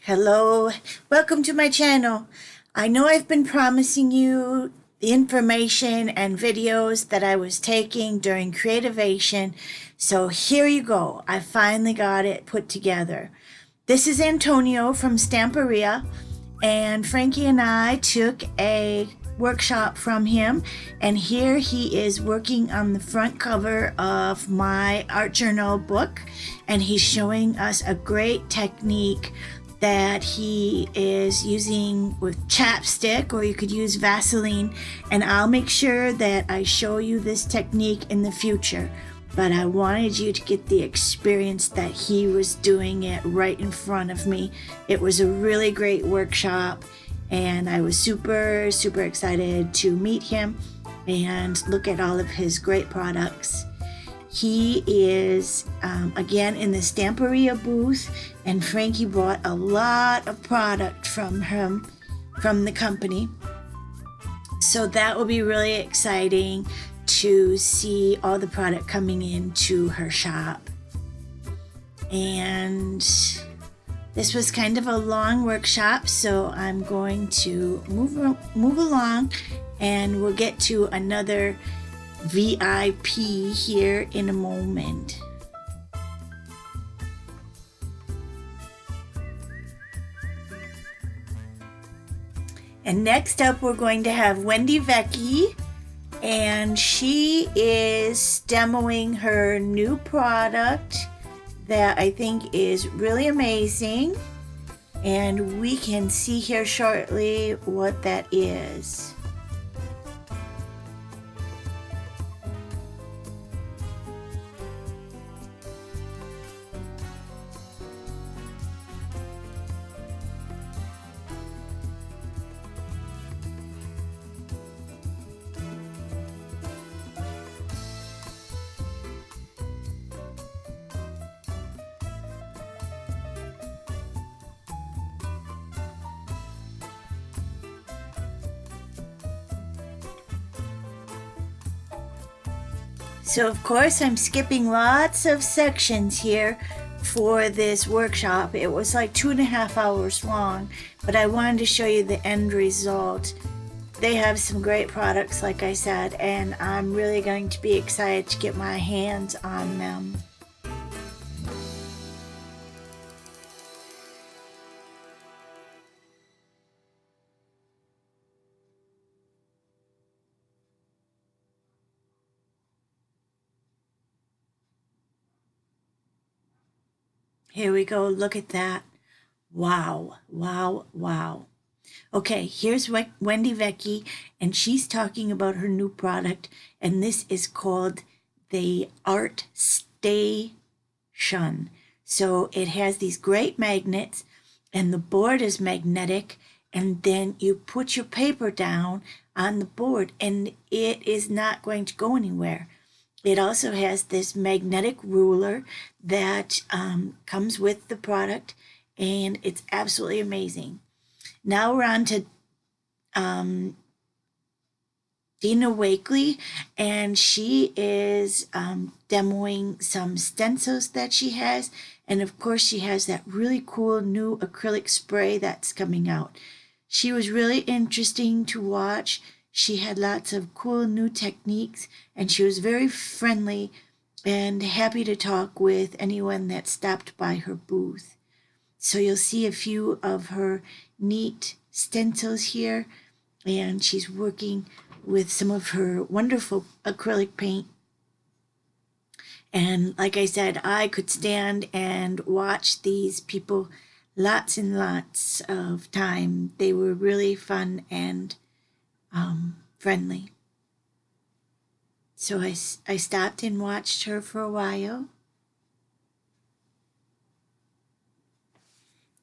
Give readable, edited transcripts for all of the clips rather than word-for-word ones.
Hello, welcome to my channel. I know I've been promising you the information and videos that I was taking during Creativation, so here you go. I finally got it put together. This is Antonio from Stamperia, and Frankie and I took a workshop from him, and here he is working on the front cover of my art journal book, and he's showing us a great technique that he is using with chapstick, or you could use Vaseline, and I'll make sure that I show you this technique in the future. But I wanted you to get the experience that he was doing it right in front of me. It was a really great workshop, and I was super excited to meet him and look at all of his great products. He is, again, in the Stamperia booth, and Frankie bought a lot of product from him, from the company. So that will be really exciting to see all the product coming into her shop. And this was kind of a long workshop, so I'm going to move along, and we'll get to another VIP here in a moment. And next up, we're going to have Wendy Vecchi, and she is demoing her new product that I think is really amazing, and we can see here shortly what that is. So of course I'm skipping lots of sections here for this workshop. It was like 2.5 hours long, but I wanted to show you the end result. They have some great products, like I said, and I'm really going to be excited to get my hands on them. Here we go. Look at that. Wow, wow, wow. Okay, here's Wendy Vecchi, and she's talking about her new product, and this is called the Art Stay-tion. So it has these great magnets, and the board is magnetic, and then you put your paper down on the board, and it is not going to go anywhere. It also has this magnetic ruler that comes with the product, and it's absolutely amazing. Now we're on to Dina Wakely, and she is demoing some stencils that she has, and of course she has that really cool new acrylic spray that's coming out. She was really interesting to watch. She had lots of cool new techniques, and she was very friendly and happy to talk with anyone that stopped by her booth. So you'll see a few of her neat stencils here, and she's working with some of her wonderful acrylic paint. And like I said, I could stand and watch these people lots and lots of time. They were really fun and friendly. So I stopped and watched her for a while.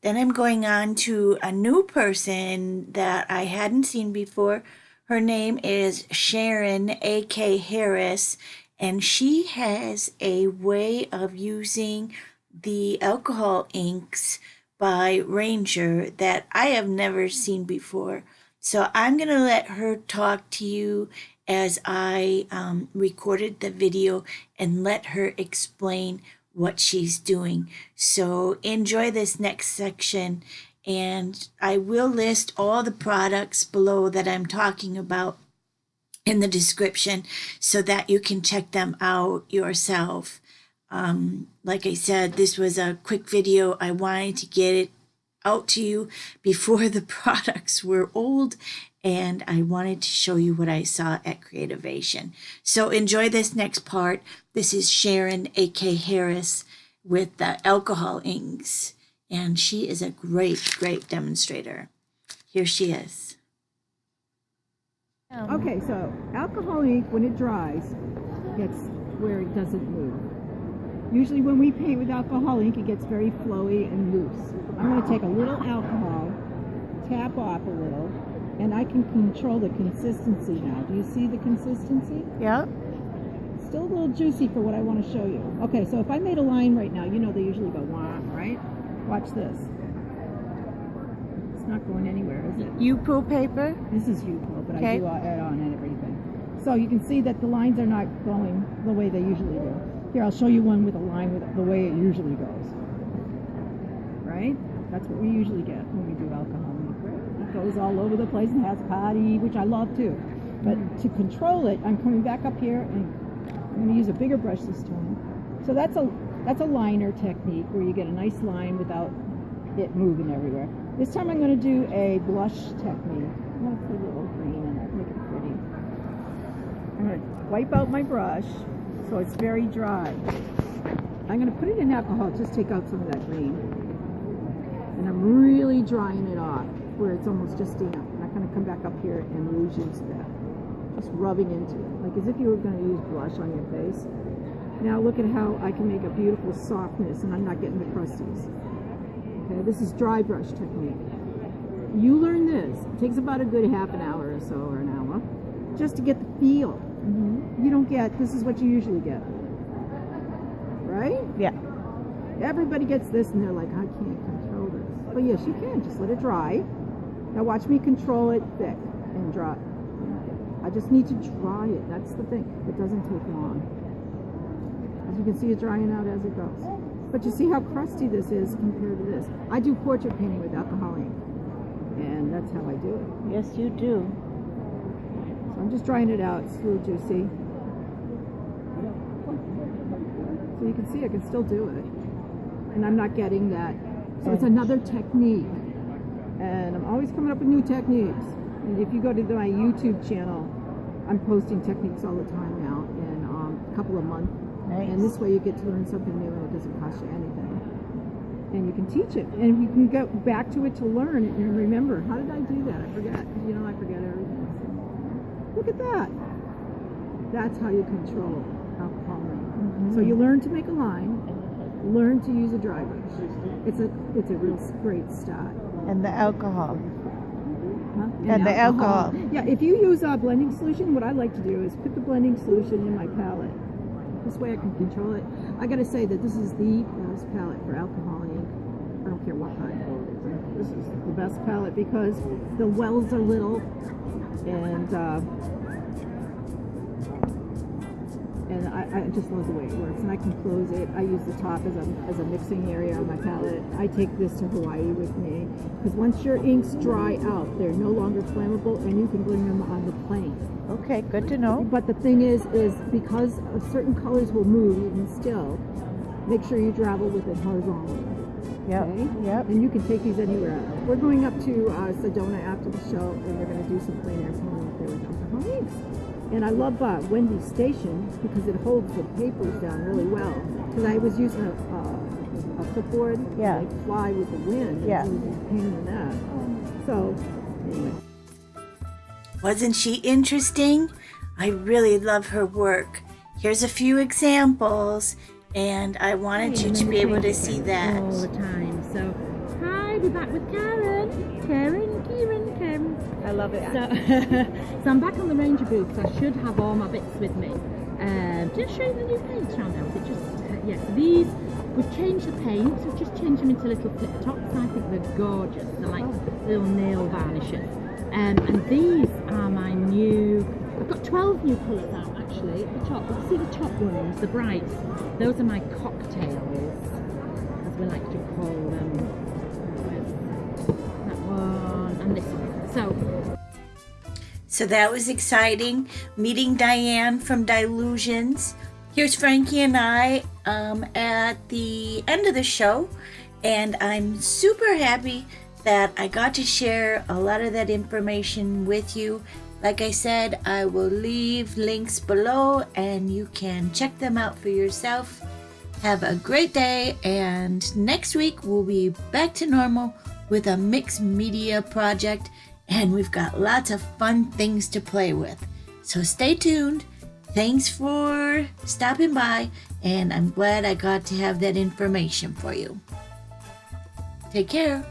Then I'm going on to a new person that I hadn't seen before. Her name is Sharon A.K. Harris, and she has a way of using the alcohol inks by Ranger that I have never seen before. So I'm going to let her talk to you as I recorded the video and let her explain what she's doing. So enjoy this next section, And I will list all the products below that I'm talking about in the description so that you can check them out yourself. Like I said, this was a quick video. I wanted to get it out to you before the products were old, and I wanted to show you what I saw at Creativation. So enjoy this next part. This is Sharon A.K. Harris with the alcohol inks, and she is a great demonstrator. Here she is. Okay, so alcohol ink, when it dries, gets where it doesn't move. Usually when we paint with alcohol ink, it gets very flowy and loose. I'm going to take a little alcohol, tap off a little, and I can control the consistency now. Do you see the consistency? Yeah. Still a little juicy for what I want to show you. Okay, so if I made a line right now, you know they usually go wah, right? Watch this. It's not going anywhere, is it? U-Poo paper? This is U-Poo, but okay. I do add on and everything. So you can see that the lines are not going the way they usually do. Here, I'll show you one with a line with the way it usually goes. Right? That's what we usually get when we do alcohol ink. It goes all over the place and has patty, which I love too. But to control it, I'm coming back up here and I'm going to use a bigger brush this time. So that's a liner technique where you get a nice line without it moving everywhere. This time I'm going to do a blush technique. I'm going to put a little green in it, make it pretty. I'm going to wipe out my brush so it's very dry. I'm going to put it in alcohol, just take out some of that green. And I'm really drying it off where it's almost just damp. I'm not going to come back up here and lose into that. Just rubbing into it, like as if you were going to use blush on your face. Now look at how I can make a beautiful softness and I'm not getting the crusties. Okay, this is dry brush technique. You learn this. It takes about a good half an hour or so, or an hour, just to get the feel. You don't get, this is what you usually get. Right? Yeah. Everybody gets this and they're like, I can't control this. But yes, you can. Just let it dry. Now watch me control it thick and dry. I just need to dry it. That's the thing. It doesn't take long. As you can see, it's drying out as it goes. But you see how crusty this is compared to this. I do portrait painting with alcohol ink. And that's how I do it. Yes, you do. So I'm just drying it out. It's a little juicy. So you can see I can still do it. And I'm not getting that. So it's another technique. And I'm always coming up with new techniques. And if you go to my YouTube channel, I'm posting techniques all the time now in a couple of months. Nice. And this way you get to learn something new and it doesn't cost you anything. And you can teach it. And you can go back to it to learn it and remember, how did I do that? I forget. You know, I forget everything. Look at that. That's how you control alcohol ink. So you learn to make a line, learn to use a dry brush. It's a real great start. And the alcohol. And the alcohol. Yeah, if you use a blending solution, what I like to do is put the blending solution in my palette. This way I can control it. I gotta say that this is the best palette for alcohol ink. I don't care what kind. This is the best palette because the wells are little and I just love the way it works. And I can close it. I use the top as a mixing area on my palette. I take this to Hawaii with me because once your inks dry out, they're no longer flammable and you can bring them on the plane. Okay, good to know. But the thing is because certain colors will move even still, make sure you travel with it horizontally. Yep. Okay? Yep. And you can take these anywhere. We're going up to Sedona after the show and we're going to do some plein air painting up there with alcohol inks. And I love Wendy's Station because it holds the papers down really well. Because I was using a clipboard. Yeah. They fly with the wind. Yeah. It was a pain in the neck. So, anyway. Wasn't she interesting? I really love her work. Here's a few examples, and I wanted you to be able to see that. All the time. So, hi, we're back with Karen. Karen. I love it. So I'm back on the Ranger booth, so I should have all my bits with me. Just show you the new paints around there. It just, yes, these, we've changed the paints, we've just changed them into little flip tops. I think they're gorgeous. They're like little nail varnishes. And these are my new, I've got 12 new colours out actually at the top. You see the top ones, the brights, those are my cocktails, as we like to call them. So that was exciting, meeting Diane from Dilutions. Here's Frankie and I at the end of the show, and I'm super happy that I got to share a lot of that information with you. Like I said, I will leave links below and you can check them out for yourself. Have a great day, and next week we'll be back to normal with a mixed media project, and we've got lots of fun things to play with. So stay tuned. Thanks for stopping by, and I'm glad I got to have that information for you. Take care.